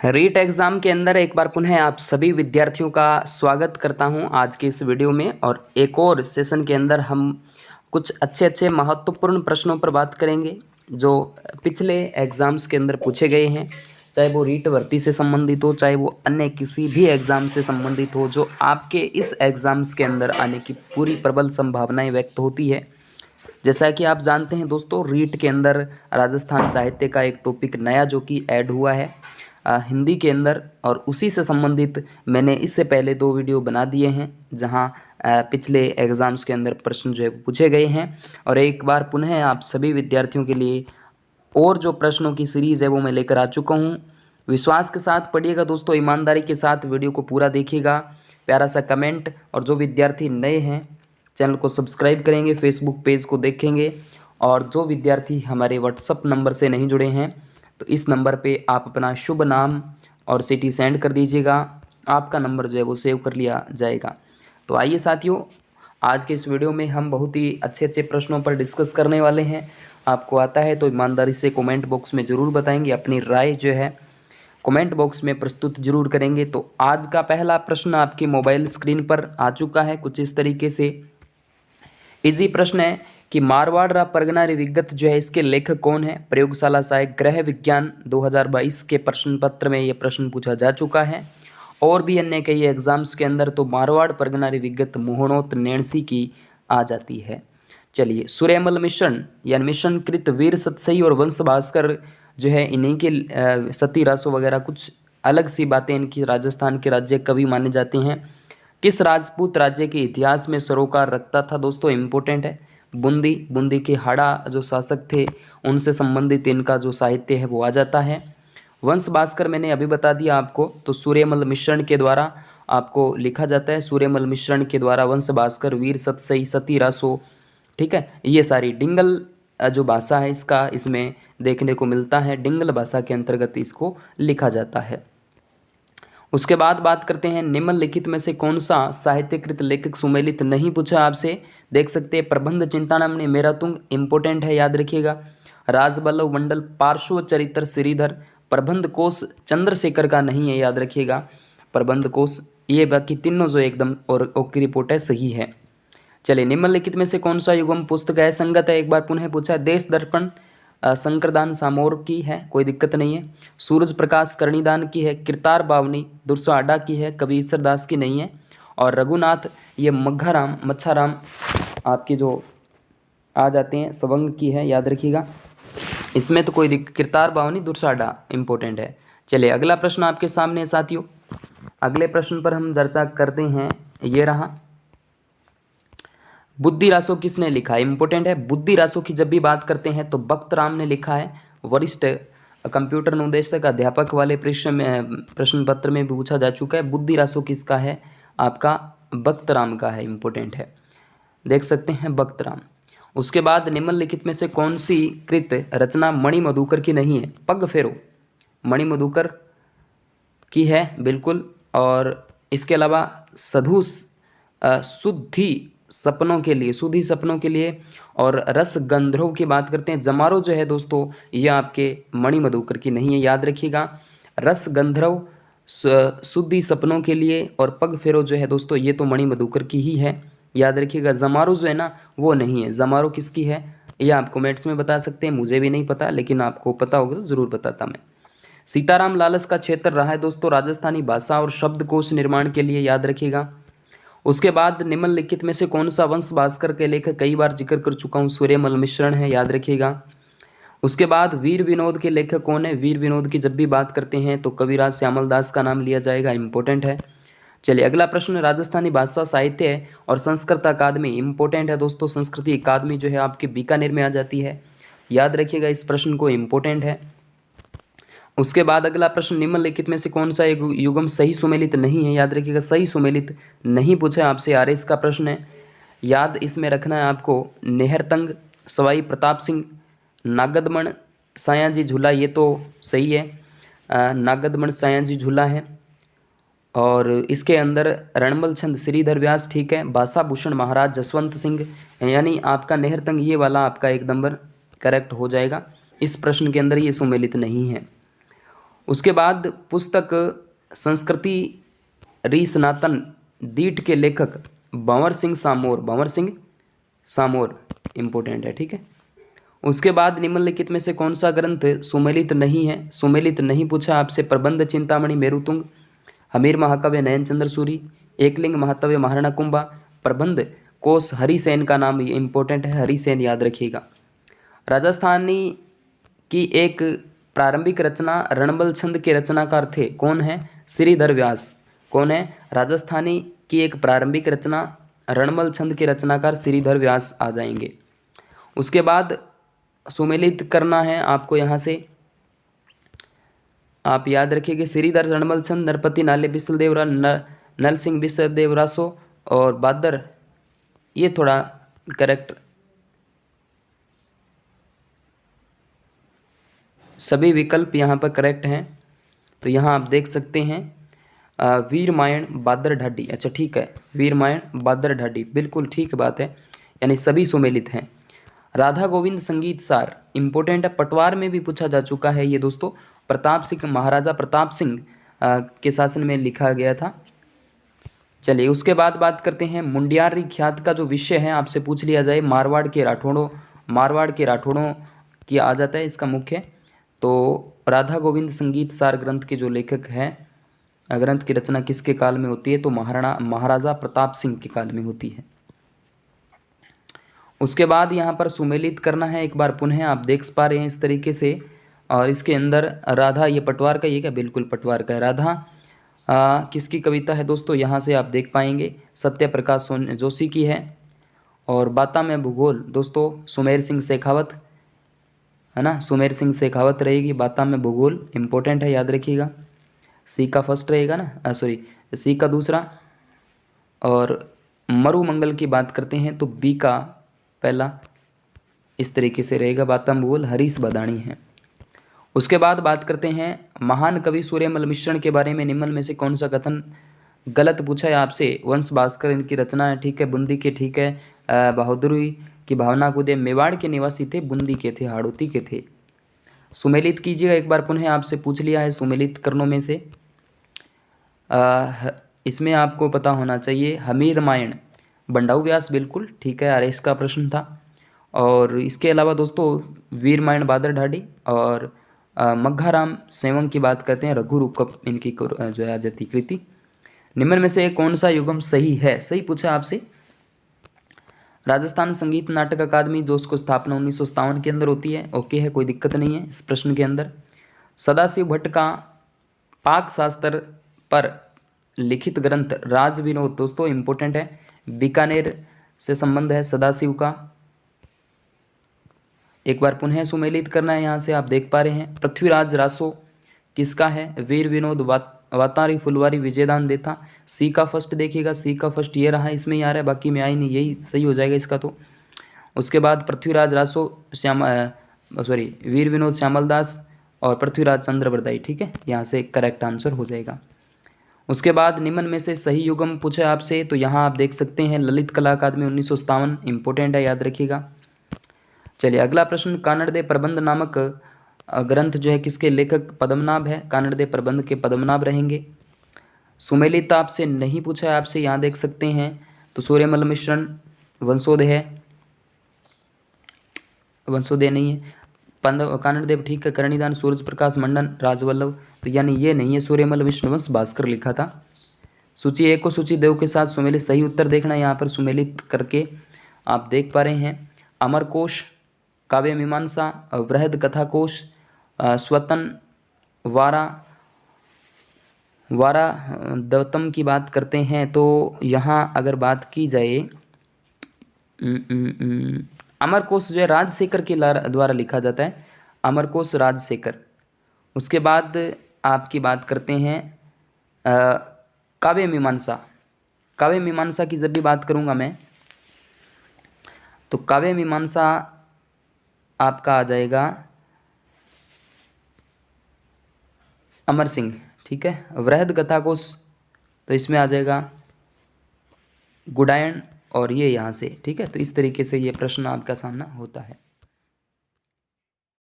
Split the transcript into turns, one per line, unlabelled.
REET exam के अंदर एक बार पुनः आप सभी विद्यार्थियों का स्वागत करता हूं आज के इस वीडियो में। और एक और सेशन के अंदर हम कुछ अच्छे अच्छे महत्वपूर्ण प्रश्नों पर बात करेंगे जो पिछले एग्ज़ाम्स के अंदर पूछे गए हैं, चाहे वो रीट भर्ती से संबंधित हो, चाहे वो अन्य किसी भी एग्ज़ाम से संबंधित हो, जो आपके इस एग्ज़ाम्स के अंदर आने की पूरी प्रबल संभावनाएँ व्यक्त होती है। जैसा कि आप जानते हैं दोस्तों, रीट के अंदर राजस्थान साहित्य का एक टॉपिक नया जो कि ऐड हुआ है हिंदी के अंदर, और उसी से संबंधित मैंने इससे पहले 2 वीडियो बना दिए हैं जहां पिछले एग्ज़ाम्स के अंदर प्रश्न जो है पूछे गए हैं। और एक बार पुनः आप सभी विद्यार्थियों के लिए और जो प्रश्नों की सीरीज़ है वो मैं लेकर आ चुका हूँ। विश्वास के साथ पढ़िएगा दोस्तों, ईमानदारी के साथ वीडियो को पूरा देखिएगा, प्यारा सा कमेंट, और जो विद्यार्थी नए हैं चैनल को सब्सक्राइब करेंगे, फेसबुक पेज को देखेंगे, और जो विद्यार्थी हमारे व्हाट्सअप नंबर से नहीं जुड़े हैं तो इस नंबर पे आप अपना शुभ नाम और सिटी सेंड कर दीजिएगा, आपका नंबर जो है वो सेव कर लिया जाएगा। तो आइए साथियों, आज के इस वीडियो में हम बहुत ही अच्छे अच्छे प्रश्नों पर डिस्कस करने वाले हैं। आपको आता है तो ईमानदारी से कमेंट बॉक्स में ज़रूर बताएंगे, अपनी राय जो है कमेंट बॉक्स में प्रस्तुत जरूर करेंगे। तो आज का पहला प्रश्न आपकी मोबाइल स्क्रीन पर आ चुका है कुछ इस तरीके से। इजी प्रश्न है कि मारवाड़ रा परगना री विगत जो है इसके लेखक कौन है। प्रयोगशाला सहायक गृह विज्ञान 2022 के प्रश्न पत्र में ये प्रश्न पूछा जा चुका है, और भी अन्य कई एग्जाम्स के अंदर तो मारवाड़ परगना री विगत मोहनोत नैणसी की आ जाती है। चलिए, सूर्यमल मिश्रण यानी मिशन कृत वीर सतसई और वंश भास्कर जो है इन्हीं के सती रासो वगैरह कुछ अलग सी बातें इनकी राजस्थान के राज्य कवि माने जाते हैं। किस राजपूत राज्य के इतिहास में सरोकार रखता था दोस्तों, इम्पोर्टेंट है। बूंदी के हाड़ा जो शासक थे उनसे संबंधित इनका जो साहित्य है वो आ जाता है। वंश भास्कर मैंने अभी बता दिया आपको, तो सूर्यमल मिश्रण के द्वारा आपको लिखा जाता है। सूर्यमल मिश्रण के द्वारा वंश भास्कर, वीर सतसई, सती रासो, ठीक है, ये सारी डिंगल जो भाषा है इसका इसमें देखने को मिलता है। डिंगल भाषा के अंतर्गत इसको लिखा जाता है। उसके बाद बात करते हैं निम्नलिखित में से कौन सा साहित्यकृत लेखक सुमेलित नहीं, पूछा आपसे। देख सकते हैं प्रबंध चिंतामणि मेरातुंग, इंपोर्टेंट है, याद रखिएगा। राजबल्लभ मंडल, पार्श्व चरित्र श्रीधर। प्रबंध कोश चंद्रशेखर का नहीं है, याद रखिएगा प्रबंध कोश। ये बाकी तीनों जो एकदम और ओके रिपोर्ट है, सही है। चलिए, निम्नलिखित में से कौन सा युगम पुस्तक है संगत है, एक बार पुनः पूछा है। देश दर्पण शंकरदान सामोर की है, कोई दिक्कत नहीं है। सूरज प्रकाश कर्णीदान की है। किरतार बावनी दुर्साडा की है, कवि ईसरदास की नहीं है। और रघुनाथ ये मच्छाराम आपकी जो आ जाते हैं सवंग की है, याद रखिएगा। इसमें तो कोई किरतार बावनी दुर्साडा इंपॉर्टेंट है। चलिए, अगला प्रश्न आपके सामने है साथियों। अगले प्रश्न पर हम चर्चा करते हैं, ये रहा। बुद्धि रासो किसने लिखा है, इंपॉर्टेंट है। बुद्धि रासो की जब भी बात करते हैं तो बख्त राम ने लिखा है। वरिष्ठ कंप्यूटर अनुदेशक अध्यापक वाले प्रश्न पत्र में भी पूछा जा चुका है। बुद्धि रासो किसका है, आपका बख्त राम का है, इंपॉर्टेंट है, देख सकते हैं बख्त राम। उसके बाद निम्नलिखित में से कौन सी कृत रचना मणि मधुकर की नहीं है। पग फेरो मणि मधुकर की है, बिल्कुल। और इसके अलावा शुद्धि सपनों के लिए और रस गंधर्व की बात करते हैं। जमारो जो है दोस्तों ये आपके मणि मधुकर की नहीं है, याद रखिएगा। रस गंधर्व शुद्धि सपनों के लिए और पग फेरो जो है दोस्तों ये तो मणि मधुकर की ही है, याद रखिएगा। जमारो जो है ना वो नहीं है। जमारो किसकी है ये आप कमेंट्स में बता सकते हैं, मुझे भी नहीं पता, लेकिन आपको पता होगा तो ज़रूर बताता मैं। सीताराम लालस का क्षेत्र रहा है दोस्तों राजस्थानी भाषा और शब्दकोश निर्माण के लिए, याद रखिएगा। उसके बाद निम्नलिखित में से कौन सा वंश भास्कर के लेखक, कई बार जिक्र कर चुका हूँ, सूर्यमल मिश्रण है, याद रखिएगा। उसके बाद वीर विनोद के लेखक कौन है। वीर विनोद की जब भी बात करते हैं तो कविराज श्यामल दास का नाम लिया जाएगा, इंपॉर्टेंट है। चलिए, अगला प्रश्न राजस्थानी भाषा साहित्य और संस्कृत अकादमी, इंपॉर्टेंट है दोस्तों। संस्कृति अकादमी जो है आपके बीकानेर में आ जाती है, याद रखिएगा इस प्रश्न को, इंपॉर्टेंट है। उसके बाद अगला प्रश्न निम्नलिखित में से कौन सा युगम सही सुमेलित नहीं है, याद रखिएगा सही सुमेलित नहीं पूछा आपसे। आरएस का प्रश्न है, याद इसमें रखना है आपको। नेहरतंग, सवाई प्रताप सिंह, नागदमण सायाजी झूला, ये तो सही है, नागदमण सायाजी झूला है। और इसके अंदर रणमल छंद श्रीधर व्यास, ठीक है। भाषा भूषण महाराज जसवंत सिंह, यानी आपका नेहरतंग ये वाला आपका एक नंबर करेक्ट हो जाएगा। इस प्रश्न के अंदर ये सुमेलित नहीं है। उसके बाद पुस्तक संस्कृति री सनातन दीठ के लेखक भंवर सिंह सामोर इम्पोर्टेंट है, ठीक है। उसके बाद निम्नलिखित में से कौन सा ग्रंथ सुमेलित नहीं है? सुमेलित नहीं पूछा आपसे। प्रबंध चिंतामणि मेरुतुंग, हमीर महाकाव्य नयन चंद्र सूरी, एकलिंग महाकाव्य महाराणा कुंभा, प्रबंध कोश हरिसेन का नाम ये इंपॉर्टेंट है, हरिसेन याद रखिएगा। राजस्थानी की एक प्रारंभिक रचना रणबल छंद के रचनाकार थे, कौन है? श्रीधर व्यास। कौन है? राजस्थानी की एक प्रारंभिक रचना रणबल छंद के रचनाकार श्रीधर व्यास आ जाएंगे। उसके बाद सुमेलित करना है आपको, यहाँ से आप याद रखिए श्रीधर रणबल छंद, नरपति नाले बिसल देवरा, नल सिंह बिसल देवरासो और बादर, ये थोड़ा करेक्ट, सभी विकल्प यहाँ पर करेक्ट हैं। तो यहाँ आप देख सकते हैं वीरमायण बादर ढाडी, अच्छा ठीक है, वीरमायण बादर ढाडी बिल्कुल ठीक बात है, यानी सभी सुमेलित हैं। राधा गोविंद संगीत सार इम्पोर्टेंट है, पटवार में भी पूछा जा चुका है ये दोस्तों, प्रताप सिंह, महाराजा प्रताप सिंह के शासन में लिखा गया था। चलिए उसके बाद बात करते हैं मुंडियारी ख्यात का जो विषय है आपसे पूछ लिया जाए, मारवाड़ के राठौड़ों की आ जाता है इसका मुख्य। तो राधा गोविंद संगीत सार ग्रंथ के जो लेखक हैं, ग्रंथ की रचना किसके काल में होती है? तो महाराजा प्रताप सिंह के काल में होती है। उसके बाद यहाँ पर सुमेलित करना है एक बार पुनः, आप देख पा रहे हैं इस तरीके से, और इसके अंदर राधा, ये पटवार का, ये क्या बिल्कुल पटवार का है। राधा किसकी कविता है दोस्तों? यहाँ से आप देख पाएंगे सत्य प्रकाश जोशी की है। और बाता में भूगोल दोस्तों सुमेर सिंह शेखावत, है ना, सुमेर सिंह शेखावत रहेगी। बाता में भूगोल इम्पोर्टेंट है, याद रखिएगा। सी का फर्स्ट रहेगा ना, सॉरी सी का दूसरा। और मरुमंगल की बात करते हैं तो बी का पहला, इस तरीके से रहेगा। बाता में भूगोल हरीश बदाणी है। उसके बाद बात करते हैं महान कवि सूर्यमल मिश्रण के बारे में, निम्न में से कौन सा कथन गलत पूछा है आपसे? वंश भास्कर इनकी रचना है, ठीक है, बूंदी के, ठीक है, बहादुरी की भावना को दे, मेवाड़ के निवासी थे, बूंदी के थे, हाड़ौती के थे। सुमेलित कीजिएगा एक बार पुनः, आपसे पूछ लिया है सुमेलित करनों में से। इसमें आपको पता होना चाहिए हमीर रामायण बंडाऊ व्यास, बिल्कुल ठीक है, आरएस का प्रश्न था। और इसके अलावा दोस्तों वीरमायण बादर ढाडी और मग्घाराम सेवंग की बात करते हैं, रघु रूकप इनकी जो है आ जाती कृति। निम्न में से कौन सा युगम सही है? सही पूछा आपसे। राजस्थान संगीत नाटक अकादमी जो उसको स्थापना 1957 के अंदर होती है, ओके है, कोई दिक्कत नहीं है इस प्रश्न के अंदर। सदाशिव भट्ट का पाक शास्त्र पर लिखित ग्रंथ राज विनोद दोस्तों इम्पोर्टेंट है, बीकानेर से संबंध है सदाशिव का। एक बार पुनः सुमेलित करना है, यहाँ से आप देख पा रहे हैं पृथ्वीराज रासो किसका है? वीर विनोद वातारी फुलवारी विजयदान देता। सी का फर्स्ट देखिएगा, सी का फर्स्ट ये रहा, इसमें ही आ रहा है, बाकी में आई नहीं, यही सही हो जाएगा इसका। तो उसके बाद पृथ्वीराज रासो वीर विनोद श्यामलदास और पृथ्वीराज चंद्र बरदाई, ठीक है, यहाँ से करेक्ट आंसर हो जाएगा। उसके बाद निम्न में से सही युगम पूछे आपसे, तो यहाँ आप देख सकते हैं ललित कला अकादमी 1957 इंपॉर्टेंट है, याद रखिएगा। चलिए अगला प्रश्न, कानड़ दे प्रबंध नामक ग्रंथ जो है किसके लेखक? पद्मनाभ है, कानड़ दे प्रबंध के पद्मनाभ रहेंगे। सुमेलित आपसे नहीं पूछा है आपसे, यहाँ देख सकते हैं तो सूर्यमल मिश्रण वंशोदय है, वंशोदय नहीं है। कानड़ देव ठीक है, करणीदान सूरज प्रकाश मंडन राजवल्लभ, तो यानी ये नहीं है, सूर्यमल विष्णुवंश भास्कर लिखा था। सूची एक को सूची देव के साथ सुमेलित, सही उत्तर देखना यहाँ पर सुमेलित करके आप देख पा रहे हैं। अमरकोश, काव्य मीमांसा, वृहद कथाकोश, स्वतन, वारा दत्तम की बात करते हैं तो यहाँ अगर बात की जाए अमरकोश जो है राजशेखर के द्वारा लिखा जाता है, अमरकोश राजशेखर। उसके बाद आपकी बात करते हैं काव्य मीमांसा। काव्य मीमांसा की जब भी बात करूँगा मैं तो काव्य मीमांसा आपका आ जाएगा अमर सिंह, ठीक है। वृहद कथाकोश तो इसमें आ जाएगा गुडायन और ये यहाँ से, ठीक है। तो इस तरीके से ये प्रश्न आपका सामना होता है।